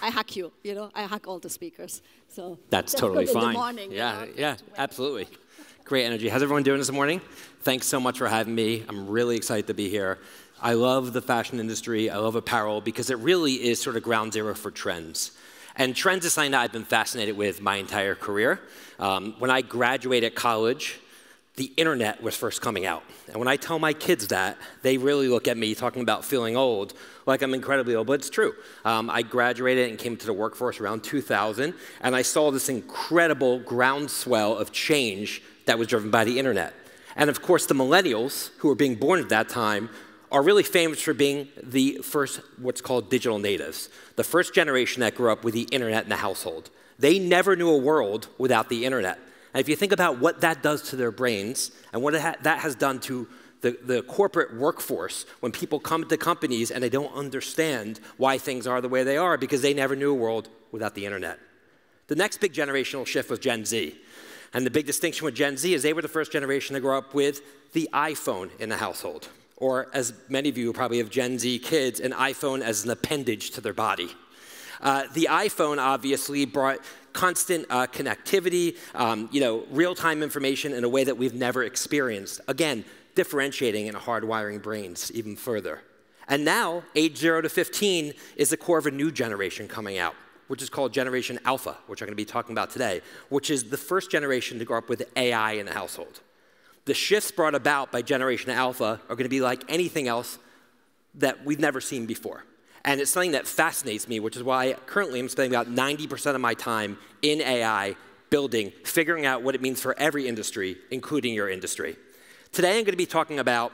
I hack you, you know, I hack all the speakers. So that's totally fine. In the morning, yeah, you know, yeah, absolutely. Great energy. How's everyone doing this morning? Thanks so much for having me. I'm really excited to be here. I love the fashion industry. I love apparel because it really is sort of ground zero for trends. And trends is something that I've been fascinated with my entire career. When I graduated college, the internet was first coming out. And when I tell my kids that, they really look at me talking about feeling old, like I'm incredibly old, but it's true. I graduated and came to the workforce around 2000, and I saw this incredible groundswell of change that was driven by the internet. And of course, the millennials, who were being born at that time, are really famous for being the first, what's called digital natives, the first generation that grew up with the internet in the household. They never knew a world without the internet. And if you think about what that does to their brains and what that has done to the corporate workforce when people come to companies and they don't understand why things are the way they are because they never knew a world without the internet. The next big generational shift was Gen Z. And the big distinction with Gen Z is they were the first generation to grow up with the iPhone in the household. Or as many of you probably have Gen Z kids, an iPhone as an appendage to their body. The iPhone obviously brought constant connectivity, real-time information in a way that we've never experienced. Again, differentiating and hardwiring brains even further. And now, age 0 to 15 is the core of a new generation coming out, which is called Generation Alpha, which I'm going to be talking about today, which is the first generation to grow up with AI in the household. The shifts brought about by Generation Alpha are going to be like anything else that we've never seen before. And it's something that fascinates me, which is why currently I'm spending about 90% of my time in AI, building, figuring out what it means for every industry, including your industry. Today I'm going to be talking about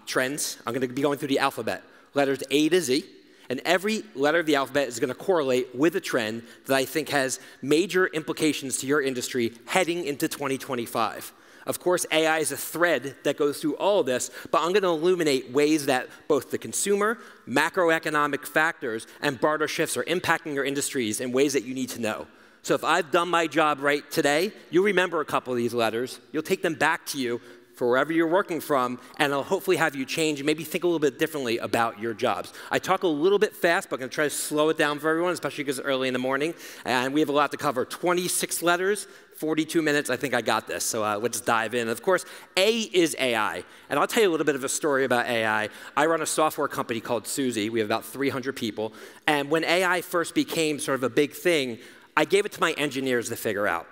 trends. I'm going to be going through the alphabet, letters A to Z. And every letter of the alphabet is going to correlate with a trend that I think has major implications to your industry heading into 2025. Of course, AI is a thread that goes through all of this, but I'm going to illuminate ways that both the consumer, macroeconomic factors, and barter shifts are impacting your industries in ways that you need to know. So if I've done my job right today, you'll remember a couple of these letters. You'll take them back to you for wherever you're working from, and I'll hopefully have you change and maybe think a little bit differently about your jobs. I talk a little bit fast, but I'm going to try to slow it down for everyone, especially because it's early in the morning, and we have a lot to cover. 26 letters, 42 minutes, I think I got this, so let's dive in. Of course, A is AI, and I'll tell you a little bit of a story about AI. I run a software company called Suzy. We have about 300 people, and when AI first became sort of a big thing, I gave it to my engineers to figure out.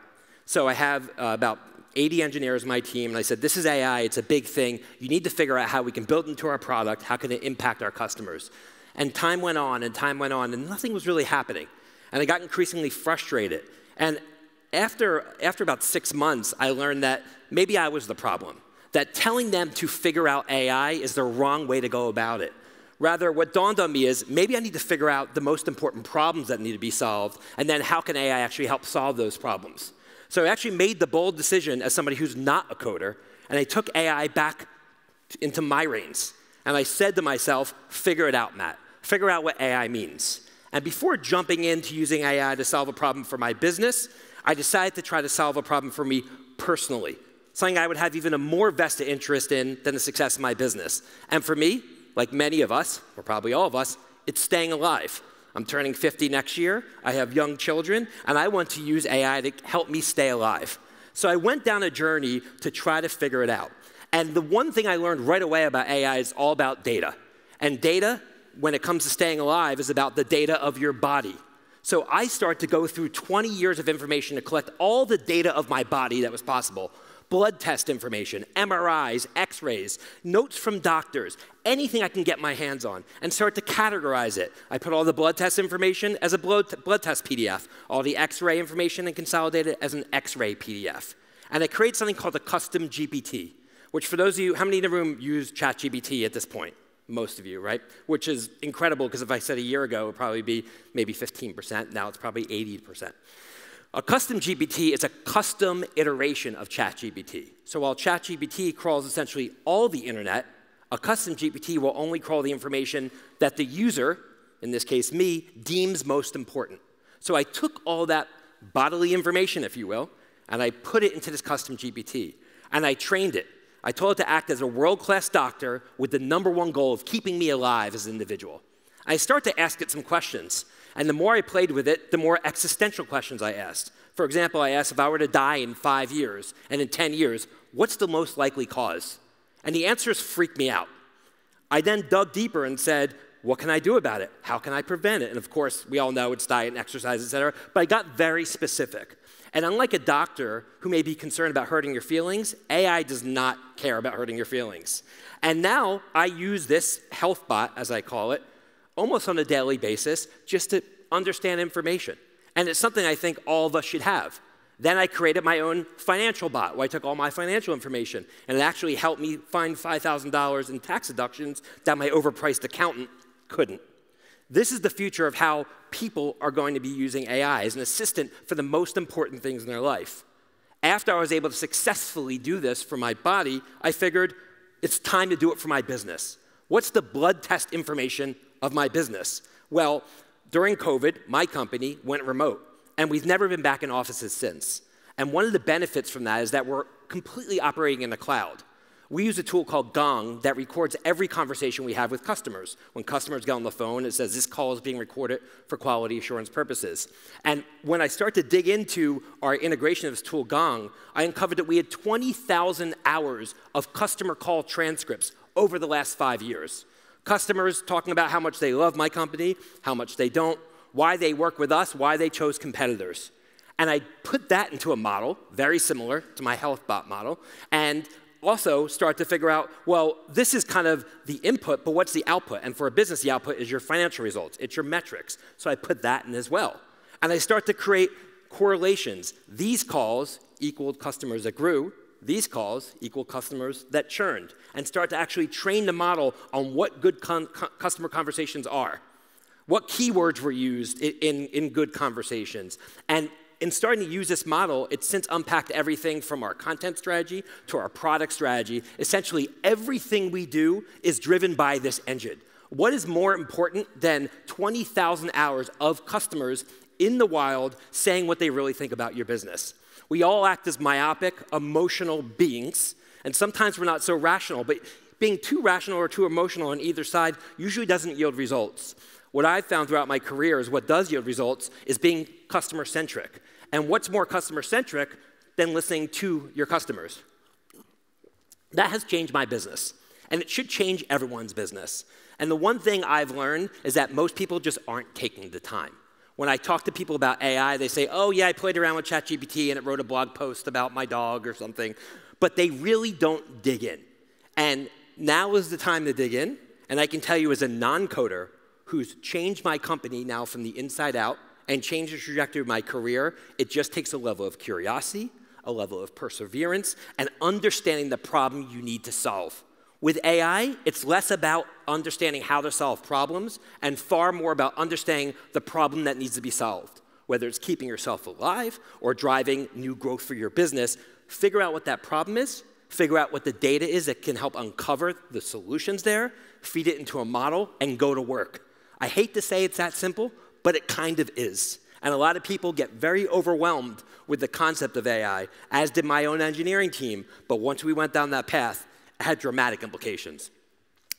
So I have about 80 engineers on my team, and I said, this is AI, it's a big thing. You need to figure out how we can build it into our product, how can it impact our customers. And time went on, and time went on, and nothing was really happening. And I got increasingly frustrated. And after about 6 months, I learned that maybe I was the problem, that telling them to figure out AI is the wrong way to go about it. Rather, what dawned on me is maybe I need to figure out the most important problems that need to be solved, and then how can AI actually help solve those problems. So I actually made the bold decision as somebody who's not a coder, and I took AI back into my reins. And I said to myself, figure it out, Matt. Figure out what AI means. And before jumping into using AI to solve a problem for my business, I decided to try to solve a problem for me personally, something I would have even a more vested interest in than the success of my business. And for me, like many of us, or probably all of us, it's staying alive. I'm turning 50 next year, I have young children, and I want to use AI to help me stay alive. So I went down a journey to try to figure it out. And the one thing I learned right away about AI is all about data. And data, when it comes to staying alive, is about the data of your body. So I started to go through 20 years of information to collect all the data of my body that was possible. Blood test information, MRIs, X-rays, notes from doctors, anything I can get my hands on, and start to categorize it. I put all the blood test information as a blood test PDF, all the X-ray information and consolidate it as an X-ray PDF. And I created something called a custom GPT, which for those of you, how many in the room use ChatGPT at this point? Most of you, right? Which is incredible, because if I said a year ago, it would probably be maybe 15%. Now it's probably 80%. A custom GPT is a custom iteration of ChatGPT. So while ChatGPT crawls essentially all the internet, a custom GPT will only crawl the information that the user, in this case me, deems most important. So I took all that bodily information, if you will, and I put it into this custom GPT, and I trained it. I told it to act as a world-class doctor with the #1 goal of keeping me alive as an individual. I start to ask it some questions. And the more I played with it, the more existential questions I asked. For example, I asked if I were to die in 5 years and in 10 years, what's the most likely cause? And the answers freaked me out. I then dug deeper and said, what can I do about it? How can I prevent it? And of course, we all know it's diet and exercise, et cetera, but I got very specific. And unlike a doctor who may be concerned about hurting your feelings, AI does not care about hurting your feelings. And now I use this health bot, as I call it, almost on a daily basis just to understand information. And it's something I think all of us should have. Then I created my own financial bot where I took all my financial information, and it actually helped me find $5,000 in tax deductions that my overpriced accountant couldn't. This is the future of how people are going to be using AI as an assistant for the most important things in their life. After I was able to successfully do this for my body, I figured it's time to do it for my business. What's the blood test information of my business? Well, during COVID, my company went remote, and we've never been back in offices since. And one of the benefits from that is that we're completely operating in the cloud. We use a tool called Gong that records every conversation we have with customers. When customers get on the phone, it says this call is being recorded for quality assurance purposes. And when I start to dig into our integration of this tool, Gong, I uncovered that we had 20,000 hours of customer call transcripts over the last 5 years. Customers talking about how much they love my company, how much they don't, why they work with us, why they chose competitors. And I put that into a model, very similar to my HealthBot model, and also start to figure out, well, this is kind of the input, but what's the output? And for a business, the output is your financial results. It's your metrics. So I put that in as well. And I start to create correlations. These calls equaled customers that grew. These calls equal customers that churned, and start to actually train the model on what good customer conversations are. What keywords were used in good conversations. And in starting to use this model, it's since unpacked everything from our content strategy to our product strategy. Essentially, everything we do is driven by this engine. What is more important than 20,000 hours of customers in the wild saying what they really think about your business? We all act as myopic, emotional beings, and sometimes we're not so rational, but being too rational or too emotional on either side usually doesn't yield results. What I've found throughout my career is what does yield results is being customer-centric. And what's more customer-centric than listening to your customers? That has changed my business, and it should change everyone's business. And the one thing I've learned is that most people just aren't taking the time. When I talk to people about AI, they say, oh yeah, I played around with ChatGPT and it wrote a blog post about my dog or something, but they really don't dig in. And now is the time to dig in, and I can tell you as a non-coder who's changed my company now from the inside out and changed the trajectory of my career, it just takes a level of curiosity, a level of perseverance, and understanding the problem you need to solve. With AI, it's less about understanding how to solve problems and far more about understanding the problem that needs to be solved. Whether it's keeping yourself alive or driving new growth for your business, figure out what that problem is, figure out what the data is that can help uncover the solutions there, feed it into a model, and go to work. I hate to say it's that simple, but it kind of is. And a lot of people get very overwhelmed with the concept of AI, as did my own engineering team. But once we went down that path, it had dramatic implications.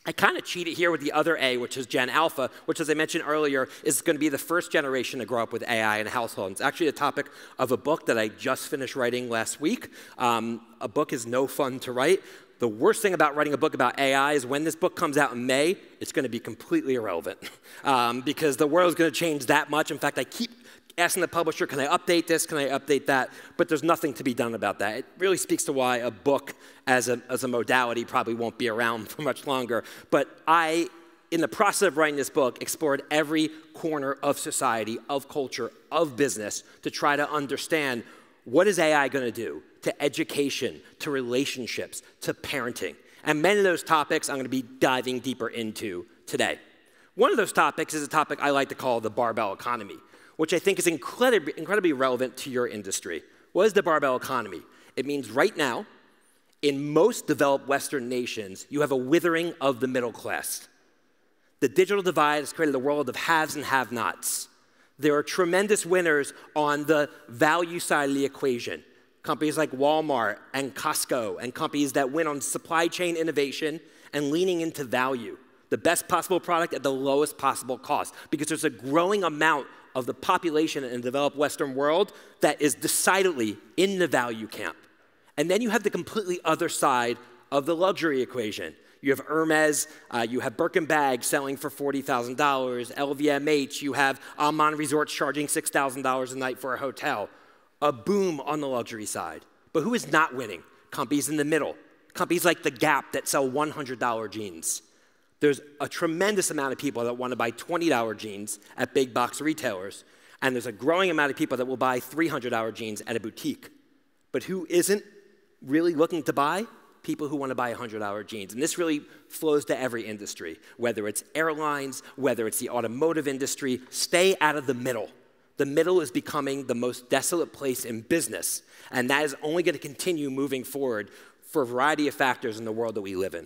I kind of cheated here with the other A, which is Gen Alpha, which, as I mentioned earlier, is going to be the first generation to grow up with AI in a household. It's actually the topic of a book that I just finished writing last week. A book is no fun to write. The worst thing about writing a book about AI is when this book comes out in May, it's going to be completely irrelevant because the world is going to change that much. In fact, I keep asking the publisher, can I update this, can I update that? But there's nothing to be done about that. It really speaks to why a book as a modality probably won't be around for much longer. But I, in the process of writing this book, explored every corner of society, of culture, of business to try to understand what is AI going to do to education, to relationships, to parenting. And many of those topics I'm going to be diving deeper into today. One of those topics is a topic I like to call the barbell economy, which I think is incredibly relevant to your industry. What is the barbell economy? It means right now, in most developed Western nations, you have a withering of the middle class. The digital divide has created a world of haves and have-nots. There are tremendous winners on the value side of the equation. Companies like Walmart and Costco and companies that win on supply chain innovation and leaning into value. the best possible product at the lowest possible cost, because there's a growing amount of the population in the developed Western world that is decidedly in the value camp. And then you have the completely other side of the luxury equation. You have Hermes, you have Birkin bags selling for $40,000, LVMH, you have Amman Resorts charging $6,000 a night for a hotel. A boom on the luxury side. But who is not winning? Companies in the middle. Companies like The Gap that sell $100 jeans. There's a tremendous amount of people that want to buy $20 jeans at big box retailers, and there's a growing amount of people that will buy $300 jeans at a boutique. But who isn't really looking to buy? People who want to buy $100 jeans. And this really flows to every industry, whether it's airlines, whether it's the automotive industry. Stay out of the middle. The middle is becoming the most desolate place in business, and that is only going to continue moving forward for a variety of factors in the world that we live in.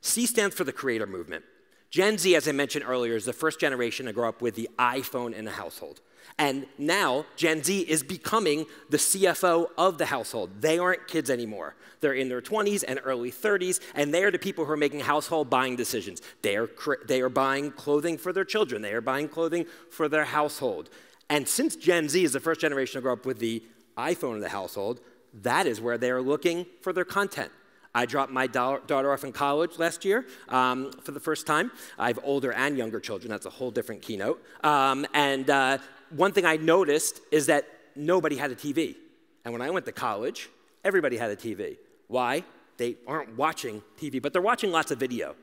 C stands for the creator movement. Gen Z, as I mentioned earlier, is the first generation to grow up with the iPhone in the household. And now, Gen Z is becoming the CFO of the household. They aren't kids anymore. They're in their 20s and early 30s, and they are the people who are making household buying decisions. They are buying clothing for their children. They are buying clothing for their household. And since Gen Z is the first generation to grow up with the iPhone in the household, that is where they are looking for their content. I dropped my daughter off in college last year for the first time. I have older and younger children. That's a whole different keynote. One thing I noticed is that nobody had a TV. And when I went to college, everybody had a TV. Why? They aren't watching TV, but they're watching lots of video.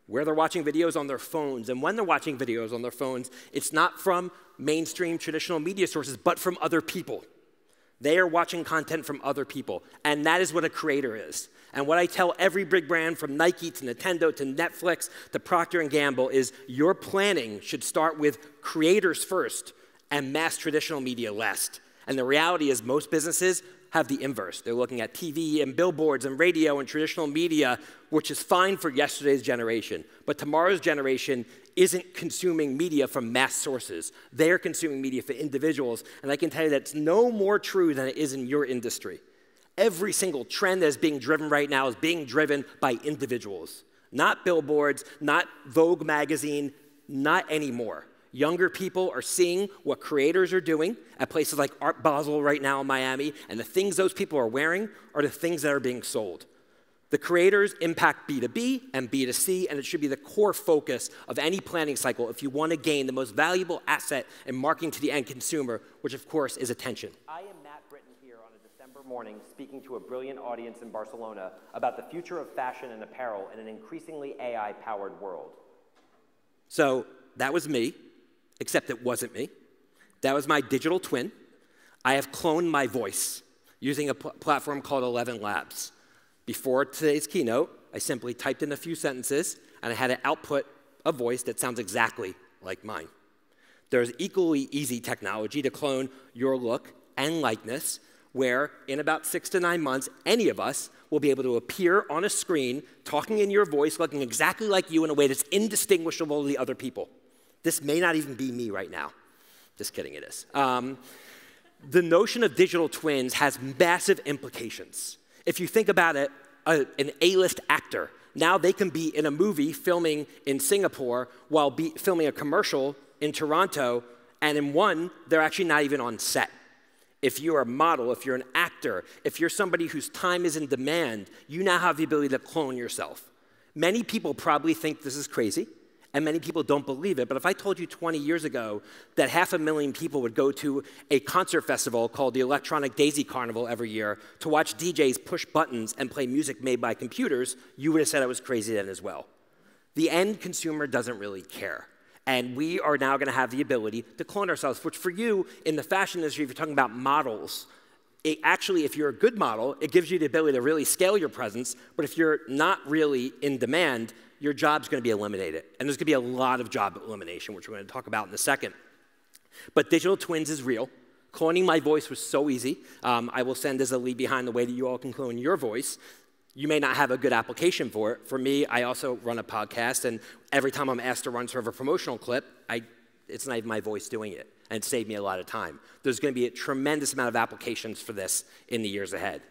Where they're watching videos on their phones, and when they're watching videos on their phones, it's not from mainstream traditional media sources, but from other people. They are watching content from other people, and that is what a creator is. And what I tell every big brand, from Nike to Nintendo to Netflix to Procter & Gamble, is your planning should start with creators first and mass traditional media last. And the reality is most businesses have the inverse. They're looking at TV and billboards and radio and traditional media, which is fine for yesterday's generation. But tomorrow's generation isn't consuming media from mass sources. They're consuming media for individuals. And I can tell you that's no more true than it is in your industry. Every single trend that is being driven right now is being driven by individuals. Not billboards, not Vogue magazine, not anymore. Younger people are seeing what creators are doing at places like Art Basel right now in Miami, and the things those people are wearing are the things that are being sold. The creators impact B2B and B2C, and it should be the core focus of any planning cycle if you want to gain the most valuable asset in marketing to the end consumer, which of course is attention. I am Britton here on a December morning speaking to a brilliant audience in Barcelona about the future of fashion and apparel in an increasingly AI-powered world. So that was me. Except it wasn't me. That was my digital twin. I have cloned my voice using a platform called 11 Labs. Before today's keynote, I simply typed in a few sentences, and I had an output a voice that sounds exactly like mine. There's equally easy technology to clone your look and likeness, where in about 6 to 9 months, any of us will be able to appear on a screen, talking in your voice, looking exactly like you in a way that's indistinguishable to the other people. This may not even be me right now. Just kidding, it is. The notion of digital twins has massive implications. If you think about it, an A-list actor, now they can be in a movie filming in Singapore while filming a commercial in Toronto, and in one, they're actually not even on set. If you're a model, if you're an actor, if you're somebody whose time is in demand, you now have the ability to clone yourself. Many people probably think this is crazy, and many people don't believe it, but if I told you 20 years ago that 500,000 people would go to a concert festival called the Electronic Daisy Carnival every year to watch DJs push buttons and play music made by computers, you would have said I was crazy then as well. The end consumer doesn't really care. And we are now going to have the ability to clone ourselves, which for you in the fashion industry, if you're talking about models, actually, if you're a good model, it gives you the ability to really scale your presence, but if you're not really in demand, your job's going to be eliminated. And there's going to be a lot of job elimination, which we're going to talk about in a second. But digital twins is real. Cloning my voice was so easy. I will send as a lead behind the way that you all can clone your voice. You may not have a good application for it. For me, I also run a podcast, and every time I'm asked to run sort of a promotional clip, it's not even my voice doing it, and it saved me a lot of time. There's going to be a tremendous amount of applications for this in the years ahead.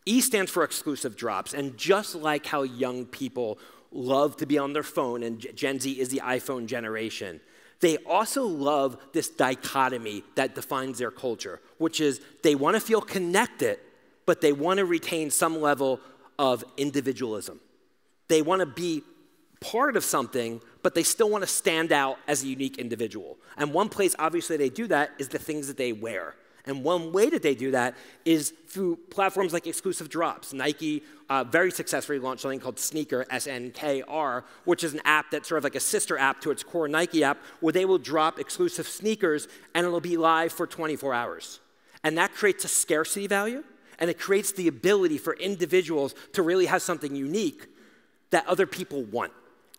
E stands for exclusive drops, and just like how young people love to be on their phone, and Gen Z is the iPhone generation. They also love this dichotomy that defines their culture, which is they want to feel connected, but they want to retain some level of individualism. They want to be part of something, but they still want to stand out as a unique individual. And one place, obviously, they do that is the things that they wear. And one way that they do that is through platforms like exclusive drops. Nike very successfully launched something called Sneaker, SNKR, which is an app that's sort of like a sister app to its core Nike app, where they will drop exclusive sneakers, and it'll be live for 24 hours. And that creates a scarcity value, and it creates the ability for individuals to really have something unique that other people want.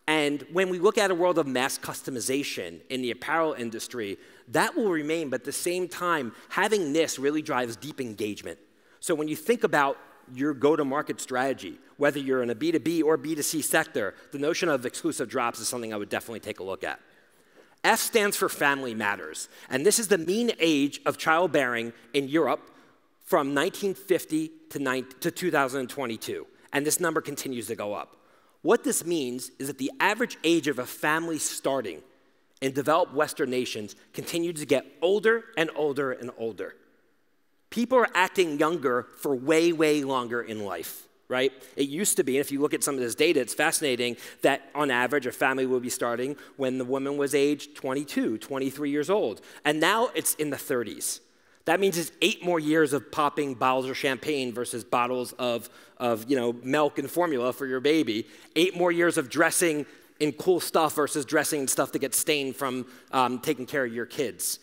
And when we look at a world of mass customization in the apparel industry, that will remain, but at the same time, having this really drives deep engagement. So when you think about your go-to-market strategy, whether you're in a B2B or B2C sector, the notion of exclusive drops is something I would definitely take a look at. F stands for Family Matters, and this is the mean age of childbearing in Europe from 1950 to 2022, and this number continues to go up. What this means is that the average age of a family starting in developed Western nations continues to get older and older and older. People are acting younger for way, way longer in life, right? It used to be, and if you look at some of this data, it's fascinating that on average, a family will be starting when the woman was age 22, 23 years old. And now it's in the 30s. That means it's 8 more years of popping bottles of champagne versus bottles of milk and formula for your baby. 8 more years of dressing in cool stuff versus dressing in stuff that gets stained from taking care of your kids.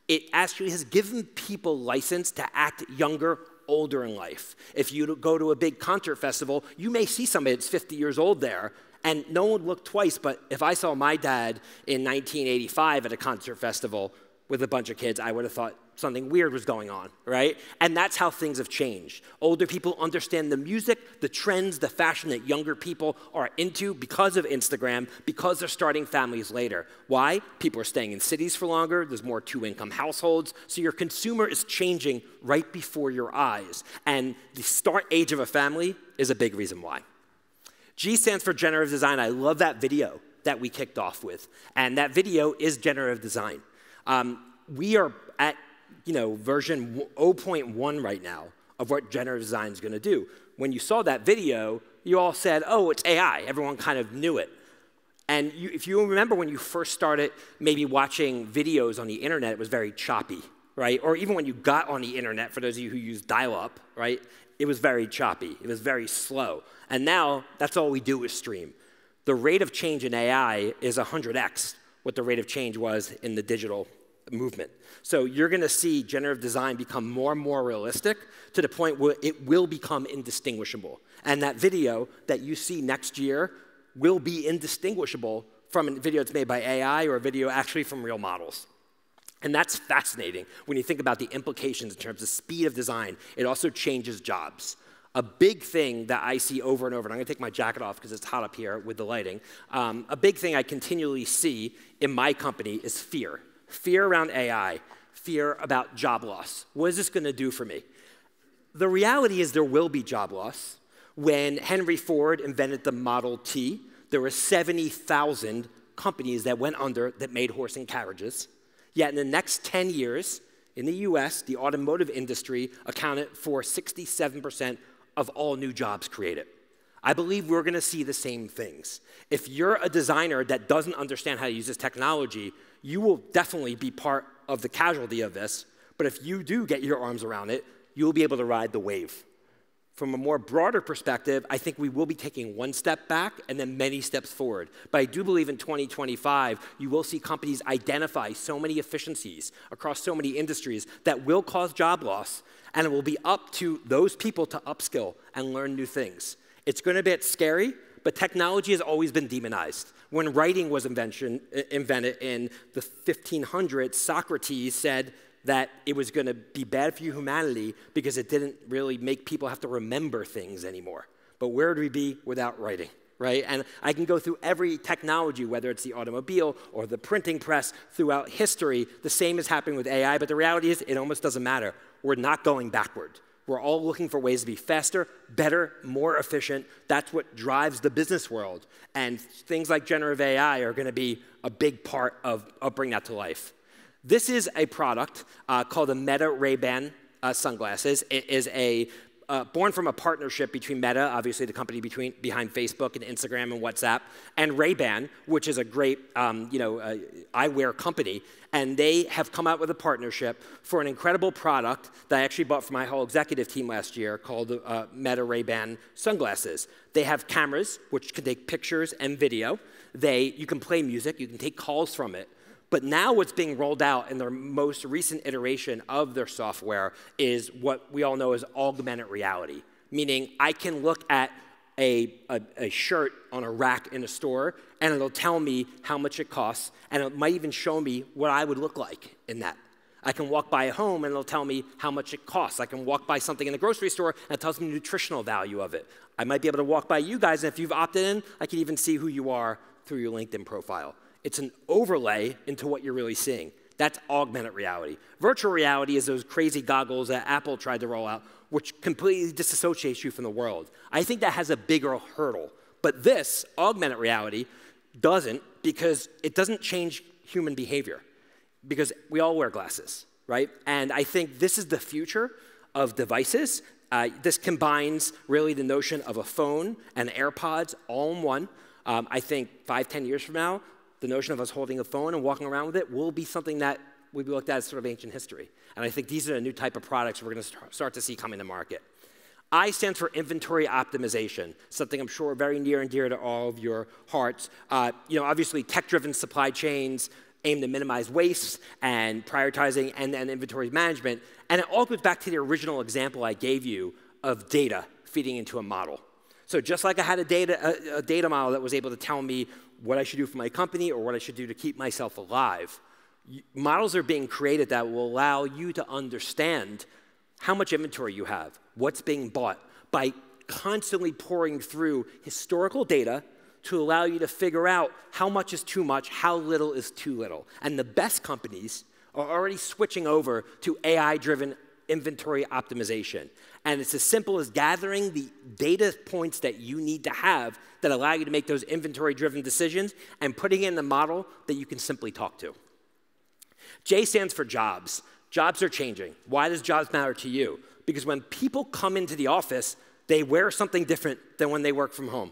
It actually has given people license to act younger, older in life. If you go to a big concert festival, you may see somebody that's 50 years old there, and no one would look twice, but if I saw my dad in 1985 at a concert festival with a bunch of kids, I would have thought something weird was going on, right? And that's how things have changed. Older people understand the music, the trends, the fashion that younger people are into because of Instagram, because they're starting families later. Why? People are staying in cities for longer, there's more 2-income households, so your consumer is changing right before your eyes. And the start age of a family is a big reason why. G stands for generative design. I love that video that we kicked off with. And that video is generative design. We are at version 0.1 right now of what generative design is going to do. When you saw that video, you all said, oh, it's AI. Everyone kind of knew it. And if you remember when you first started maybe watching videos on the internet, it was very choppy, right? Or even when you got on the internet, for those of you who use dial-up, right? It was very choppy. It was very slow. And now, that's all we do is stream. The rate of change in AI is 100x what the rate of change was in the digital movement. So you're going to see generative design become more and more realistic to the point where it will become indistinguishable. And that video that you see next year will be indistinguishable from a video that's made by AI or a video actually from real models. And that's fascinating when you think about the implications in terms of speed of design. It also changes jobs. A big thing that I see over and over, and I'm going to take my jacket off because it's hot up here with the lighting. A big thing I continually see in my company is fear. Fear around AI, fear about job loss. What is this going to do for me? The reality is there will be job loss. When Henry Ford invented the Model T, there were 70,000 companies that went under that made horse and carriages. Yet in the next 10 years, in the US, the automotive industry accounted for 67% of all new jobs created. I believe we're going to see the same things. If you're a designer that doesn't understand how to use this technology, you will definitely be part of the casualty of this. But if you do get your arms around it, you'll be able to ride the wave. From a more broader perspective, I think we will be taking one step back and then many steps forward. But I do believe in 2025, you will see companies identify so many efficiencies across so many industries that will cause job loss, and it will be up to those people to upskill and learn new things. It's going to be a bit scary, but technology has always been demonized. When writing was invented in the 1500s, Socrates said that it was going to be bad for humanity because it didn't really make people have to remember things anymore. But where would we be without writing, right? And I can go through every technology, whether it's the automobile or the printing press, throughout history. The same is happening with AI, but the reality is it almost doesn't matter. We're not going backward. We're all looking for ways to be faster, better, more efficient. That's what drives the business world. And things like generative AI are going to be a big part of bringing that to life. This is a product called the Meta Ray-Ban sunglasses. It is born from a partnership between Meta, obviously the company behind Facebook and Instagram and WhatsApp, and Ray-Ban, which is a great eyewear company. And they have come out with a partnership for an incredible product that I actually bought for my whole executive team last year called Meta Ray-Ban sunglasses. They have cameras, which can take pictures and video. You can play music. You can take calls from it. But now what's being rolled out in their most recent iteration of their software is what we all know as augmented reality, meaning I can look at a shirt on a rack in a store, and it'll tell me how much it costs, and it might even show me what I would look like in that. I can walk by a home, and it'll tell me how much it costs. I can walk by something in the grocery store, and it tells me the nutritional value of it. I might be able to walk by you guys, and if you've opted in, I can even see who you are through your LinkedIn profile. It's an overlay into what you're really seeing. That's augmented reality. Virtual reality is those crazy goggles that Apple tried to roll out, which completely disassociates you from the world. I think that has a bigger hurdle. But this, augmented reality, doesn't, because it doesn't change human behavior. Because we all wear glasses, right? And I think this is the future of devices. This combines really the notion of a phone and AirPods all in one. I think 5, 10 years from now, the notion of us holding a phone and walking around with it will be something that will be looked at as sort of ancient history. And I think these are a new type of products we're going to start to see coming to market. I stands for inventory optimization, something I'm sure very near and dear to all of your hearts. Obviously, tech-driven supply chains aim to minimize waste and prioritizing end-to-end inventory management. And it all goes back to the original example I gave you of data feeding into a model. So just like I had a data model that was able to tell me what I should do for my company or what I should do to keep myself alive, models are being created that will allow you to understand how much inventory you have, what's being bought, by constantly pouring through historical data to allow you to figure out how much is too much, how little is too little. And the best companies are already switching over to AI-driven inventory optimization. And it's as simple as gathering the data points that you need to have that allow you to make those inventory-driven decisions and putting in a model that you can simply talk to. J stands for jobs. Jobs are changing. Why does jobs matter to you? Because when people come into the office, they wear something different than when they work from home.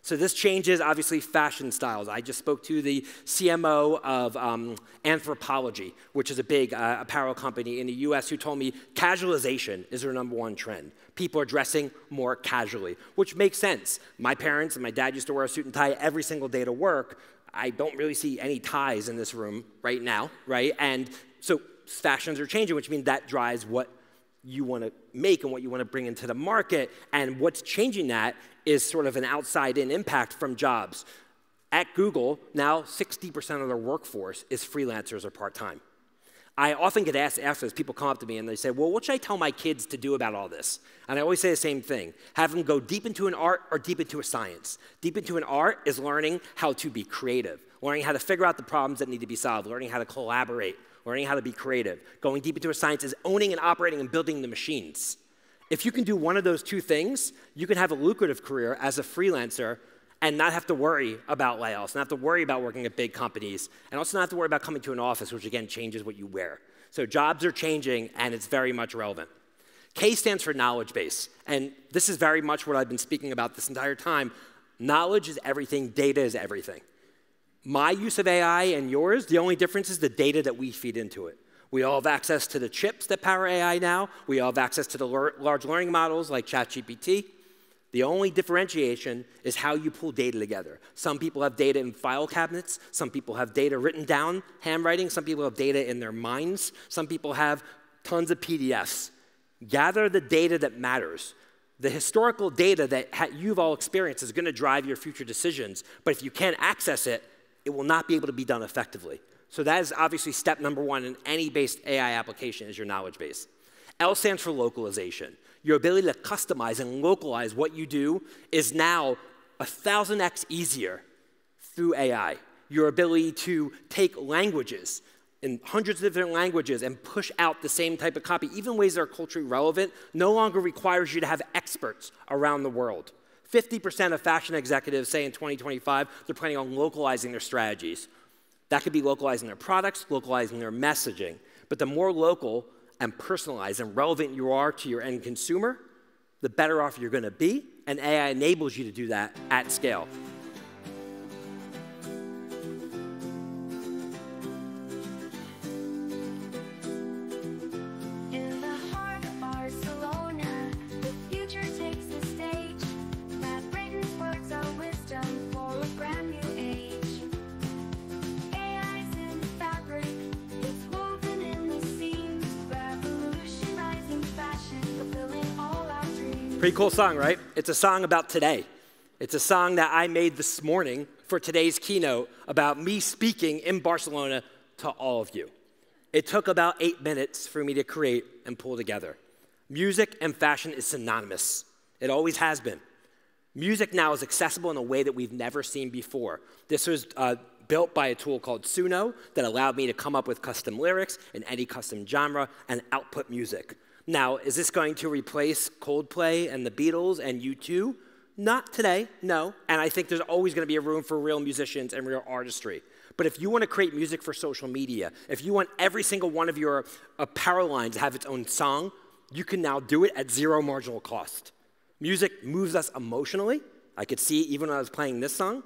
So this changes, obviously, fashion styles. I just spoke to the CMO of Anthropology, which is a big apparel company in the US, who told me casualization is their #1 trend. People are dressing more casually, which makes sense. My parents and my dad used to wear a suit and tie every single day to work. I don't really see any ties in this room right now, right? And so fashions are changing, which means that drives what you want to make and what you want to bring into the market. And what's changing that is sort of an outside-in impact from jobs. At Google, now 60% of their workforce is freelancers or part-time. I often get asked after this, people come up to me and they say, well, what should I tell my kids to do about all this? And I always say the same thing. Have them go deep into an art or deep into a science. Deep into an art is learning how to be creative, learning how to figure out the problems that need to be solved, learning how to collaborate, learning how to be creative. Going deep into a science is owning and operating and building the machines. If you can do one of those two things, you can have a lucrative career as a freelancer and not have to worry about layoffs, not have to worry about working at big companies, and also not have to worry about coming to an office, which again changes what you wear. So jobs are changing, and it's very much relevant. K stands for knowledge base, and this is very much what I've been speaking about this entire time. Knowledge is everything, data is everything. My use of AI and yours, the only difference is the data that we feed into it. We all have access to the chips that power AI now. We all have access to the large learning models like ChatGPT. The only differentiation is how you pull data together. Some people have data in file cabinets. Some people have data written down, handwriting. Some people have data in their minds. Some people have tons of PDFs. Gather the data that matters. The historical data that you've all experienced is going to drive your future decisions. But if you can't access it, it will not be able to be done effectively. So that is obviously step #1 in any based AI application is your knowledge base. L stands for localization. Your ability to customize and localize what you do is now 1,000x easier through AI. Your ability to take languages. in hundreds of different languages and push out the same type of copy, even ways that are culturally relevant, no longer requires you to have experts around the world. 50% of fashion executives say in 2025 they're planning on localizing their strategies. That could be localizing their products, localizing their messaging. But the more local and personalized and relevant you are to your end consumer, the better off you're going to be, and AI enables you to do that at scale. In the heart of Barcelona, the future takes the stage. Matt Britton's words are wisdom for a brand new age. AI's in the fabric, it's woven in the seams, revolutionizing fashion, fulfilling all our dreams. Pretty cool song, right? It's a song about today. It's a song that I made this morning for today's keynote about me speaking in Barcelona to all of you. It took about 8 minutes for me to create and pull together. Music and fashion is synonymous. It always has been. Music now is accessible in a way that we've never seen before. This was built by a tool called Suno that allowed me to come up with custom lyrics in any custom genre and output music. Now, is this going to replace Coldplay and the Beatles and U2? Not today, no. And I think there's always going to be a room for real musicians and real artistry. But if you want to create music for social media, if you want every single one of your apparel lines to have its own song, you can now do it at zero marginal cost. Music moves us emotionally. I could see it even when I was playing this song.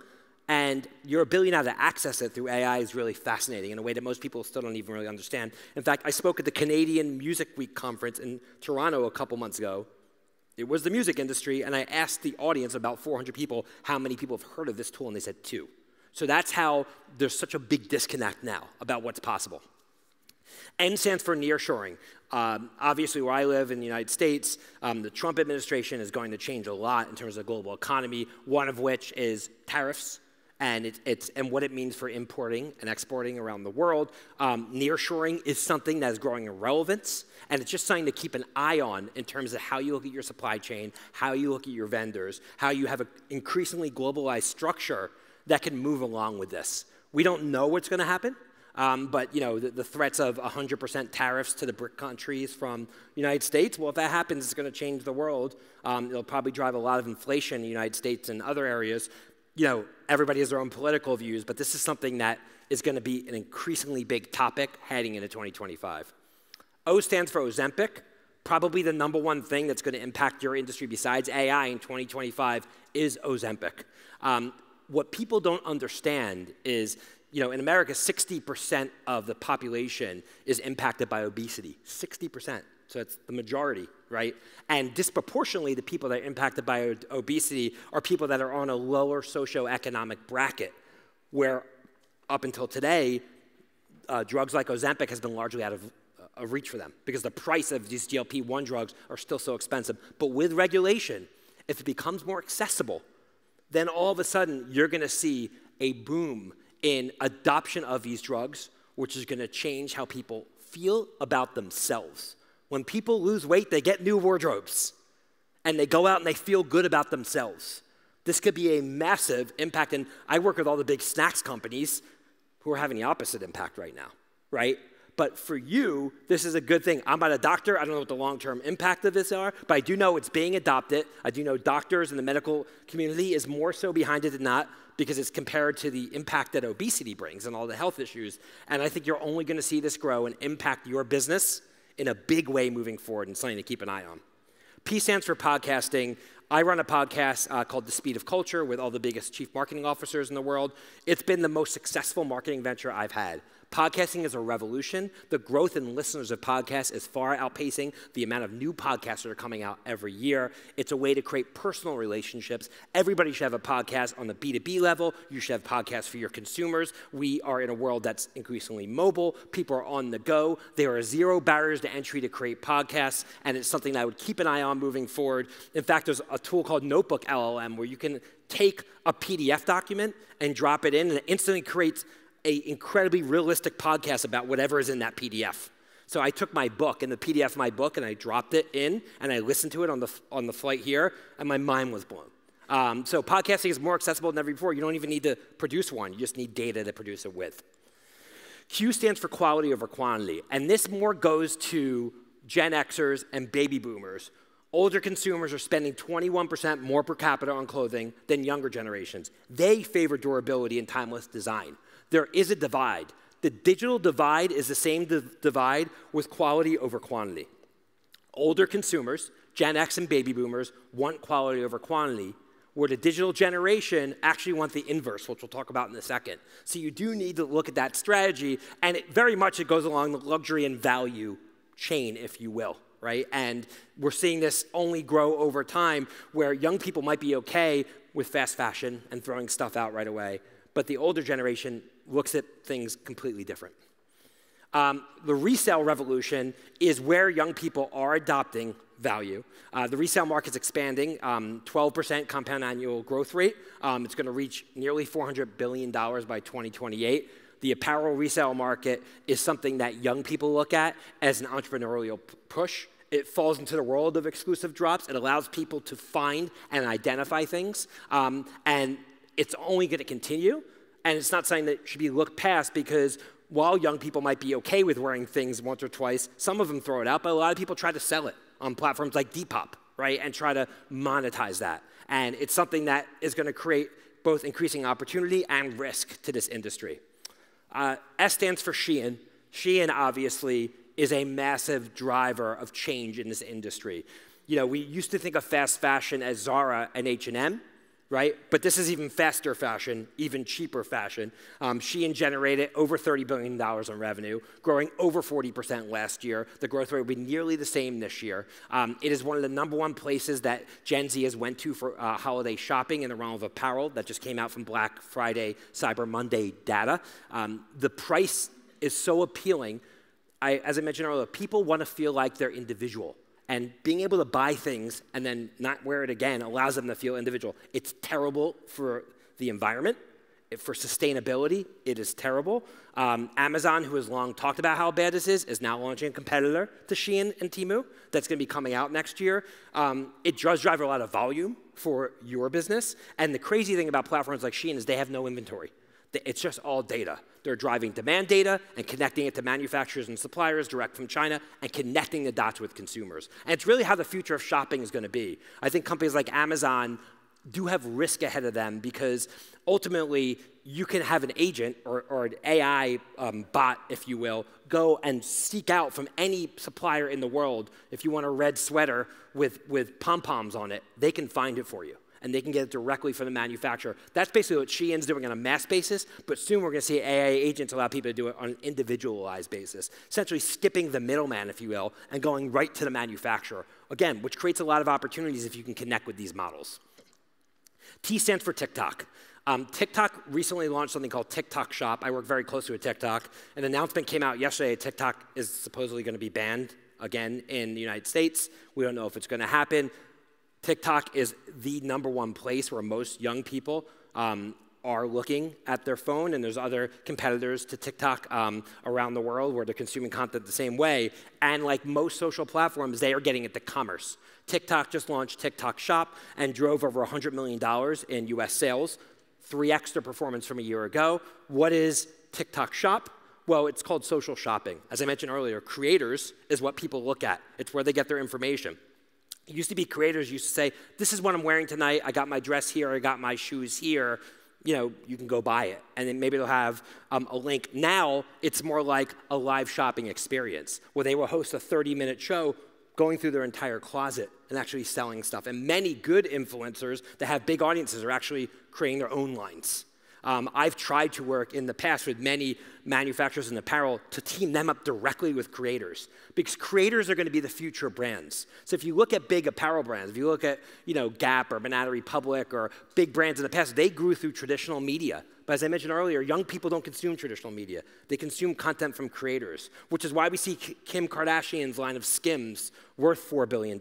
And your ability now to access it through AI is really fascinating in a way that most people still don't even really understand. In fact, I spoke at the Canadian Music Week conference in Toronto a couple months ago. It was the music industry, and I asked the audience, about 400 people, how many people have heard of this tool, and they said 2. So that's how there's such a big disconnect now about what's possible. N stands for nearshoring. Obviously, where I live in the United States, the Trump administration is going to change a lot in terms of the global economy, one of which is tariffs and what it means for importing and exporting around the world. Nearshoring is something that is growing in relevance, and it's just something to keep an eye on in terms of how you look at your supply chain, how you look at your vendors, how you have an increasingly globalized structure that can move along with this. We don't know what's going to happen. But you know, the threats of 100% tariffs to the BRIC countries from the United States, well, if that happens, it's going to change the world. It'll probably drive a lot of inflation in the United States and other areas. You know, everybody has their own political views, but this is something that is going to be an increasingly big topic heading into 2025. O stands for Ozempic. Probably the #1 thing that's going to impact your industry besides AI in 2025 is Ozempic. What people don't understand is, you know, in America, 60% of the population is impacted by obesity. 60%. So it's the majority, right? And disproportionately, the people that are impacted by obesity are people that are on a lower socioeconomic bracket, where up until today, drugs like Ozempic has been largely out of reach for them because the price of these GLP-1 drugs are still so expensive. But with regulation, if it becomes more accessible, then all of a sudden, you're going to see a boom in adoption of these drugs, which is going to change how people feel about themselves. When people lose weight, they get new wardrobes, and they go out and they feel good about themselves. This could be a massive impact, and I work with all the big snacks companies who are having the opposite impact right now, right? But for you, this is a good thing. I'm not a doctor. I don't know what the long-term impact of this are, but I do know it's being adopted. I do know doctors and the medical community is more so behind it than not, because it's compared to the impact that obesity brings and all the health issues. And I think you're only going to see this grow and impact your business in a big way moving forward, and something to keep an eye on. P stands for podcasting. I run a podcast called The Speed of Culture with all the biggest chief marketing officers in the world. It's been the most successful marketing venture I've had. Podcasting is a revolution. The growth in listeners of podcasts is far outpacing the amount of new podcasts that are coming out every year. It's a way to create personal relationships. Everybody should have a podcast on the B2B level. You should have podcasts for your consumers. We are in a world that's increasingly mobile. People are on the go. There are 0 barriers to entry to create podcasts, and it's something that I would keep an eye on moving forward. In fact, there's a tool called Notebook LLM where you can take a PDF document and drop it in, and it instantly creates an incredibly realistic podcast about whatever is in that PDF. So I took my book and the PDF of my book and I dropped it in and I listened to it on the flight here, and my mind was blown. So podcasting is more accessible than ever before. You don't even need to produce one. You just need data to produce it with. Q stands for quality over quantity, and this more goes to Gen Xers and baby boomers. Older consumers are spending 21% more per capita on clothing than younger generations. They favor durability and timeless design. There is a divide. The digital divide is the same divide with quality over quantity. Older consumers, Gen X and baby boomers, want quality over quantity, where the digital generation actually want the inverse, which we'll talk about in a second. So you do need to look at that strategy, and it goes along the luxury and value chain, if you will, right? And we're seeing this only grow over time, where young people might be okay with fast fashion and throwing stuff out right away, but the older generation looks at things completely different. The resale revolution is where young people are adopting value. The resale market's expanding, 12% compound annual growth rate. It's going to reach nearly $400 billion by 2028. The apparel resale market is something that young people look at as an entrepreneurial push. It falls into the world of exclusive drops. It allows people to find and identify things, and it's only going to continue. And it's not something that should be looked past, because while young people might be okay with wearing things once or twice, some of them throw it out, but a lot of people try to sell it on platforms like Depop, right, and try to monetize that. And it's something that is going to create both increasing opportunity and risk to this industry. S stands for Shein. Shein, obviously, is a massive driver of change in this industry. You know, we used to think of fast fashion as Zara and H&M, right? But this is even faster fashion, even cheaper fashion. Shein generated over $30 billion in revenue, growing over 40% last year. The growth rate will be nearly the same this year. It is one of the #1 places that Gen Z has went to for holiday shopping in the realm of apparel. That just came out from Black Friday, Cyber Monday data. The price is so appealing. As I mentioned earlier, people want to feel like they're individual. And being able to buy things and then not wear it again allows them to feel individual. It's terrible for the environment. For sustainability, it is terrible. Amazon, who has long talked about how bad this is now launching a competitor to Shein and Temu that's going to be coming out next year. It does drive a lot of volume for your business. And the crazy thing about platforms like Shein is they have no inventory. It's just all data. They're driving demand data and connecting it to manufacturers and suppliers direct from China and connecting the dots with consumers. And it's really how the future of shopping is going to be. I think companies like Amazon do have risk ahead of them, because ultimately you can have an agent or an AI bot, if you will, go and seek out from any supplier in the world. If you want a red sweater with pom-poms on it, they can find it for you. And they can get it directly from the manufacturer. That's basically what Shein's doing on a mass basis, but soon we're going to see AI agents allow people to do it on an individualized basis, essentially skipping the middleman, if you will, and going right to the manufacturer. Again, which creates a lot of opportunities if you can connect with these models. T stands for TikTok. TikTok recently launched something called TikTok Shop. I work very closely with TikTok. An announcement came out yesterday. TikTok is supposedly going to be banned again in the United States. We don't know if it's going to happen. TikTok is the #1 place where most young people are looking at their phone, and there's other competitors to TikTok around the world where they're consuming content the same way. And like most social platforms, they are getting into commerce. TikTok just launched TikTok Shop and drove over $100 million in US sales, 3x their performance from a year ago. What is TikTok Shop? Well, it's called social shopping. As I mentioned earlier, creators is what people look at. It's where they get their information. It used to be creators used to say, this is what I'm wearing tonight. I got my dress here. I got my shoes here. You know, you can go buy it. And then maybe they'll have a link. Now, it's more like a live shopping experience where they will host a 30-minute show going through their entire closet and actually selling stuff. And many good influencers that have big audiences are actually creating their own lines. I've tried to work in the past with many manufacturers in apparel to team them up directly with creators, because creators are going to be the future brands. So if you look at big apparel brands, if you look at Gap or Banana Republic or big brands in the past, they grew through traditional media. But as I mentioned earlier, young people don't consume traditional media. They consume content from creators, which is why we see Kim Kardashian's line of Skims worth $4 billion,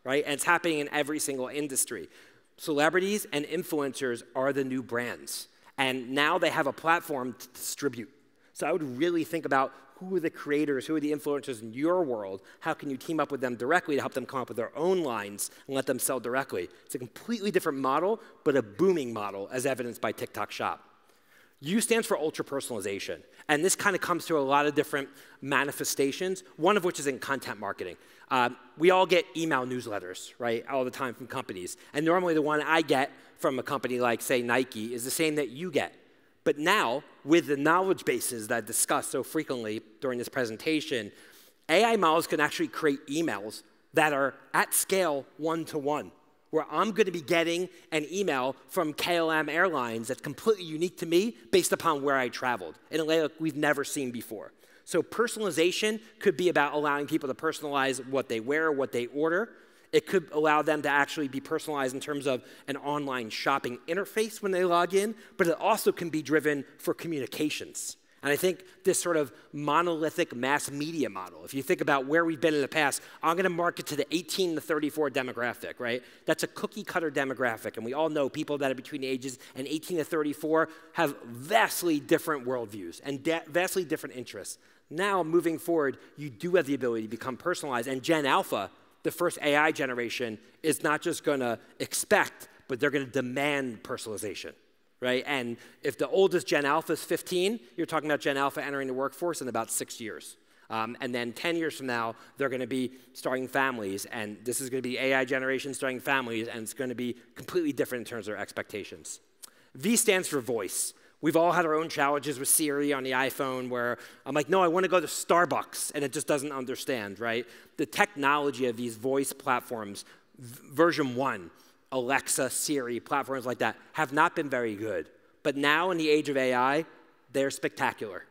right? And it's happening in every single industry. Celebrities and influencers are the new brands. And now they have a platform to distribute. So I would really think about who are the creators, who are the influencers in your world, how can you team up with them directly to help them come up with their own lines and let them sell directly. It's a completely different model, but a booming model, as evidenced by TikTok Shop. U stands for ultra-personalization. And this kind of comes through a lot of different manifestations, one of which is in content marketing. We all get email newsletters, right, all the time from companies. And normally the one I get from a company like, say, Nike is the same that you get. But now, with the knowledge bases that I discussed so frequently during this presentation, AI models can actually create emails that are at scale one-to-one, where I'm going to be getting an email from KLM Airlines that's completely unique to me based upon where I traveled in a way like we've never seen before. So personalization could be about allowing people to personalize what they wear, what they order. It could allow them to actually be personalized in terms of an online shopping interface when they log in, but it also can be driven for communications. And I think this sort of monolithic mass media model, if you think about where we've been in the past, I'm going to market to the 18 to 34 demographic, right? That's a cookie cutter demographic. And we all know people that are between the ages and 18 to 34 have vastly different worldviews and vastly different interests. Now, moving forward, you do have the ability to become personalized. And Gen Alpha, the first AI generation, is not just going to expect, but they're going to demand personalization. Right? And if the oldest Gen Alpha is 15, you're talking about Gen Alpha entering the workforce in about 6 years. And then 10 years from now, they're going to be starting families. And this is going to be AI generation starting families. And it's going to be completely different in terms of their expectations. V stands for voice. We've all had our own challenges with Siri on the iPhone where I'm like, no, I want to go to Starbucks. And it just doesn't understand, right? The technology of these voice platforms, version 1, Alexa, Siri, platforms like that have not been very good. But now in the age of AI, they're spectacular.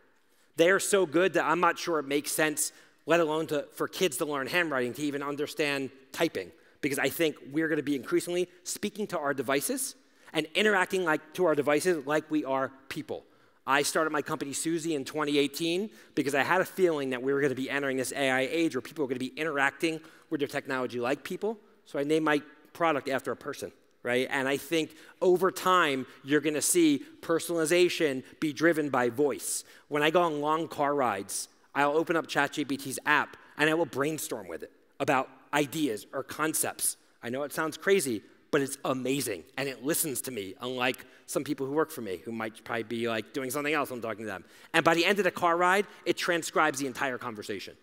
They are so good that I'm not sure it makes sense, let alone for kids to learn handwriting, to even understand typing. Because I think we're going to be increasingly speaking to our devices and interacting to our devices like we are people. I started my company, Suzy, in 2018 because I had a feeling that we were going to be entering this AI age where people were going to be interacting with their technology like people. So I named my product after a person, right? And I think over time, you're going to see personalization be driven by voice. When I go on long car rides, I'll open up ChatGPT's app, and I will brainstorm with it about ideas or concepts. I know it sounds crazy, but it's amazing, and it listens to me, unlike some people who work for me, who might probably be like doing something else when I'm talking to them. And by the end of the car ride, it transcribes the entire conversation.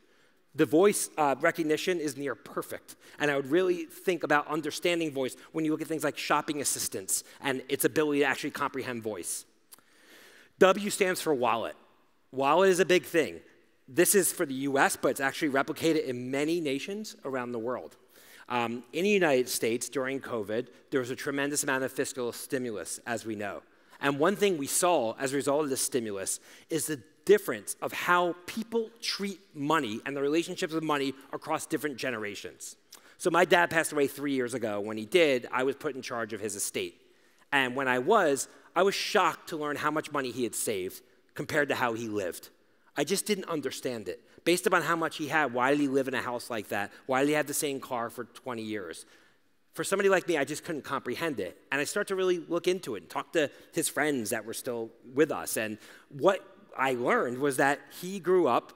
The voice recognition is near perfect. And I would really think about understanding voice when you look at things like shopping assistance and its ability to actually comprehend voice. W stands for wallet. Wallet is a big thing. This is for the US, but it's actually replicated in many nations around the world. In the United States, during COVID, there was a tremendous amount of fiscal stimulus, as we know. And one thing we saw as a result of this stimulus is the difference of how people treat money and the relationships with money across different generations. So my dad passed away 3 years ago. When he did, I was put in charge of his estate. And when I was shocked to learn how much money he had saved compared to how he lived. I just didn't understand it. Based upon how much he had, why did he live in a house like that? Why did he have the same car for 20 years? For somebody like me, I just couldn't comprehend it. And I started to really look into it and talk to his friends that were still with us. And what I learned was that he grew up,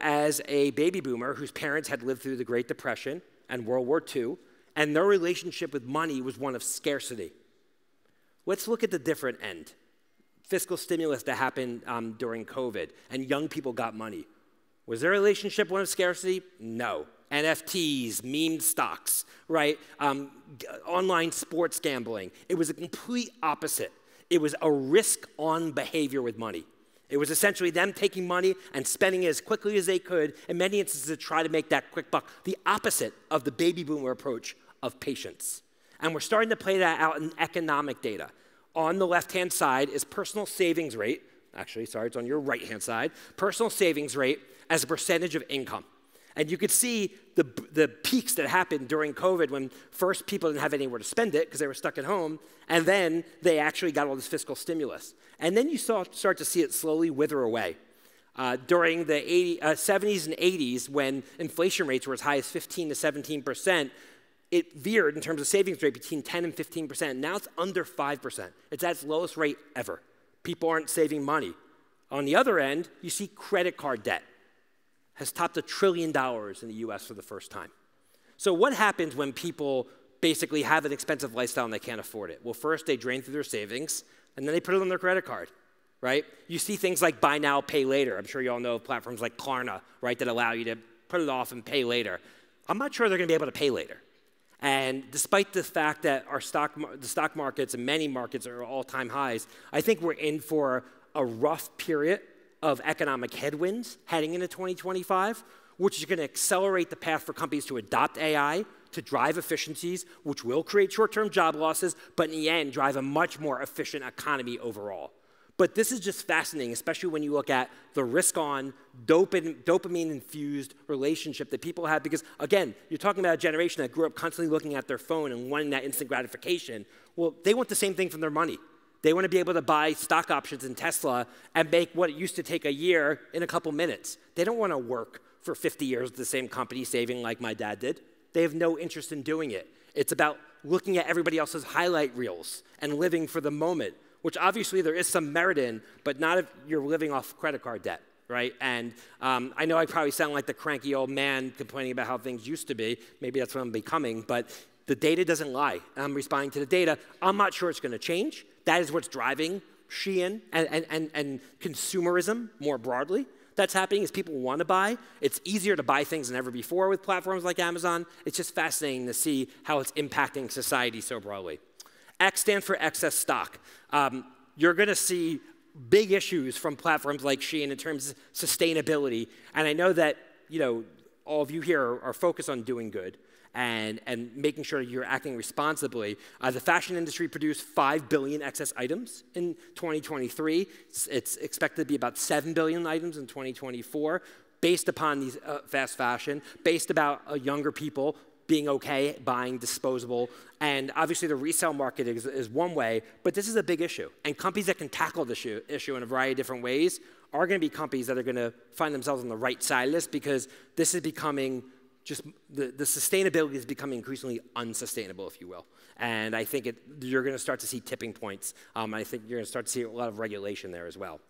as a baby boomer whose parents had lived through the Great Depression and World War II, and their relationship with money was one of scarcity. Let's look at the different end. Fiscal stimulus that happened during COVID, and young people got money. Was their relationship one of scarcity? No. NFTs, meme stocks, right? Online sports gambling. It was a complete opposite. It was a risk-on behavior with money. It was essentially them taking money and spending it as quickly as they could, in many instances to try to make that quick buck, the opposite of the baby boomer approach of patience. And we're starting to play that out in economic data. On the left-hand side is personal savings rate. Actually, sorry, it's on your right-hand side. Personal savings rate as a percentage of income. And you could see the peaks that happened during COVID when first people didn't have anywhere to spend it because they were stuck at home, and then they actually got all this fiscal stimulus. And then you start to see it slowly wither away. During the 70s and 80s, when inflation rates were as high as 15 to 17%, it veered in terms of savings rate between 10 and 15%. Now it's under 5%. It's at its lowest rate ever. People aren't saving money. On the other end, you see credit card debt has topped $1 trillion in the US for the first time. So what happens when people basically have an expensive lifestyle and they can't afford it? Well, first they drain through their savings, and then they put it on their credit card. right? You see things like buy now, pay later. I'm sure you all know of platforms like Klarna, right, that allow you to put it off and pay later. I'm not sure they're going to be able to pay later. And despite the fact that the stock markets and many markets are all-time highs, I think we're in for a rough period of economic headwinds heading into 2025, which is going to accelerate the path for companies to adopt AI, to drive efficiencies, which will create short-term job losses, but in the end, drive a much more efficient economy overall. But this is just fascinating, especially when you look at the risk-on, dopamine-infused relationship that people have. Because, again, you're talking about a generation that grew up constantly looking at their phone and wanting that instant gratification. Well, they want the same thing from their money. They want to be able to buy stock options in Tesla and make what it used to take a year in a couple minutes. They don't want to work for 50 years with the same company saving like my dad did. They have no interest in doing it. It's about looking at everybody else's highlight reels and living for the moment, which obviously there is some merit in, but not if you're living off credit card debt, right? And I know I probably sound like the cranky old man complaining about how things used to be. Maybe that's what I'm becoming, but the data doesn't lie. I'm responding to the data. I'm not sure it's going to change. That is what's driving Shein and consumerism more broadly. That's happening is people want to buy. It's easier to buy things than ever before with platforms like Amazon. It's just fascinating to see how it's impacting society so broadly. X stands for excess stock. You're going to see big issues from platforms like Shein in terms of sustainability. And I know that all of you here are focused on doing good and making sure you're acting responsibly. The fashion industry produced 5 billion excess items in 2023. It's expected to be about 7 billion items in 2024, based upon these fast fashion, based about younger people being okay buying disposable. And obviously the resale market is one way, but this is a big issue. And companies that can tackle this issue in a variety of different ways are going to be companies that are going to find themselves on the right side of this, because this is becoming just, the sustainability is becoming increasingly unsustainable, if you will. And I think you're going to start to see tipping points. I think you're going to start to see a lot of regulation there as well.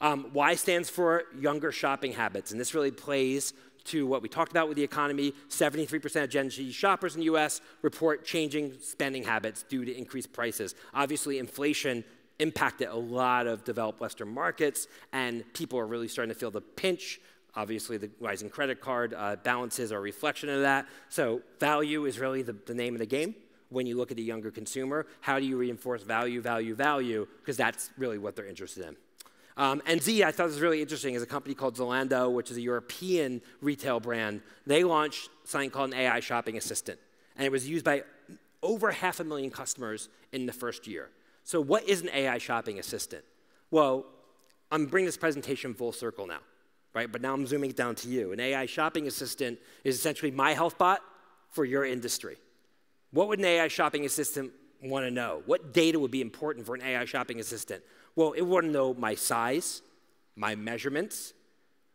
Y stands for younger shopping habits, and this really plays to what we talked about with the economy. 73% of Gen Z shoppers in the US report changing spending habits due to increased prices. Obviously, inflation impacted a lot of developed Western markets, and people are really starting to feel the pinch. Obviously, the rising credit card balances are a reflection of that. So value is really the name of the game. When you look at the younger consumer, how do you reinforce value, value, value? Because that's really what they're interested in. And Z, I thought was really interesting, is a company called Zalando, which is a European retail brand. They launched something called an AI shopping assistant. And it was used by over 500,000 customers in the first year. So what is an AI shopping assistant? Well, I'm bringing this presentation full circle now, right? But now I'm zooming it down to you. An AI shopping assistant is essentially my health bot for your industry. What would an AI shopping assistant want to know? What data would be important for an AI shopping assistant? Well, it would want to know my size, my measurements,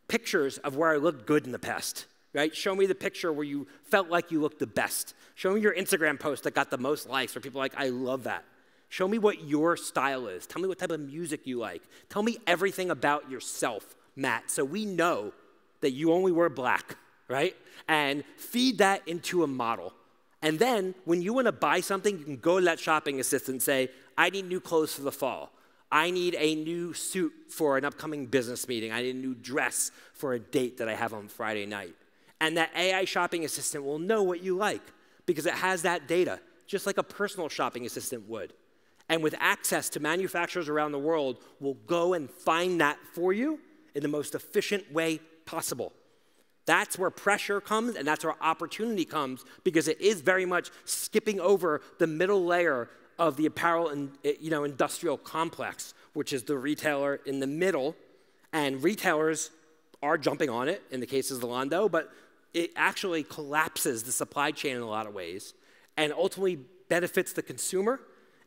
pictures of where I looked good in the past, right? Show me the picture where you felt like you looked the best. Show me your Instagram post that got the most likes, where people are like, I love that. Show me what your style is. Tell me what type of music you like. Tell me everything about yourself, Matt, so we know that you only wear black, right? And feed that into a model. And then when you want to buy something, you can go to that shopping assistant and say, I need new clothes for the fall. I need a new suit for an upcoming business meeting. I need a new dress for a date that I have on Friday night. And that AI shopping assistant will know what you like because it has that data, just like a personal shopping assistant would. And with access to manufacturers around the world, will go and find that for you in the most efficient way possible. That's where pressure comes, and that's where opportunity comes, because it is very much skipping over the middle layer of the apparel and industrial complex, which is the retailer in the middle. And retailers are jumping on it in the case of Zalando, but it actually collapses the supply chain in a lot of ways and ultimately benefits the consumer.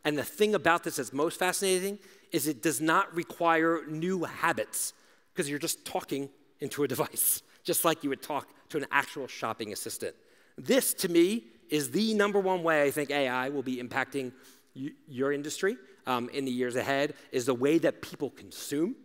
And the thing about this that's most fascinating is it does not require new habits, because you're just talking into a device, just like you would talk to an actual shopping assistant. This, to me, is the #1 way I think AI will be impacting your industry in the years ahead, is the way that people consume.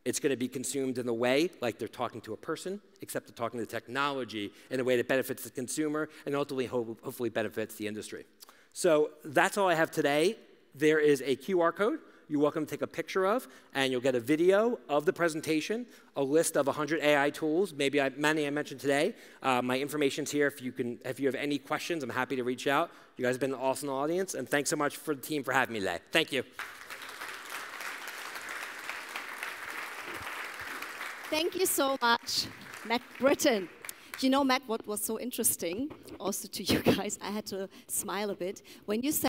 It's going to be consumed in the way like they're talking to a person, except they're talking to technology in a way that benefits the consumer and ultimately hopefully benefits the industry. So that's all I have today. There is a QR code you're welcome to take a picture of, and you'll get a video of the presentation, a list of 100 AI tools, many I mentioned today. My information's here. If you have any questions, I'm happy to reach out. You guys have been an awesome audience, and thanks so much for the team for having me today. Thank you. Thank you so much, Matt Britton. You know, Matt, what was so interesting, also to you guys, I had to smile a bit, when you said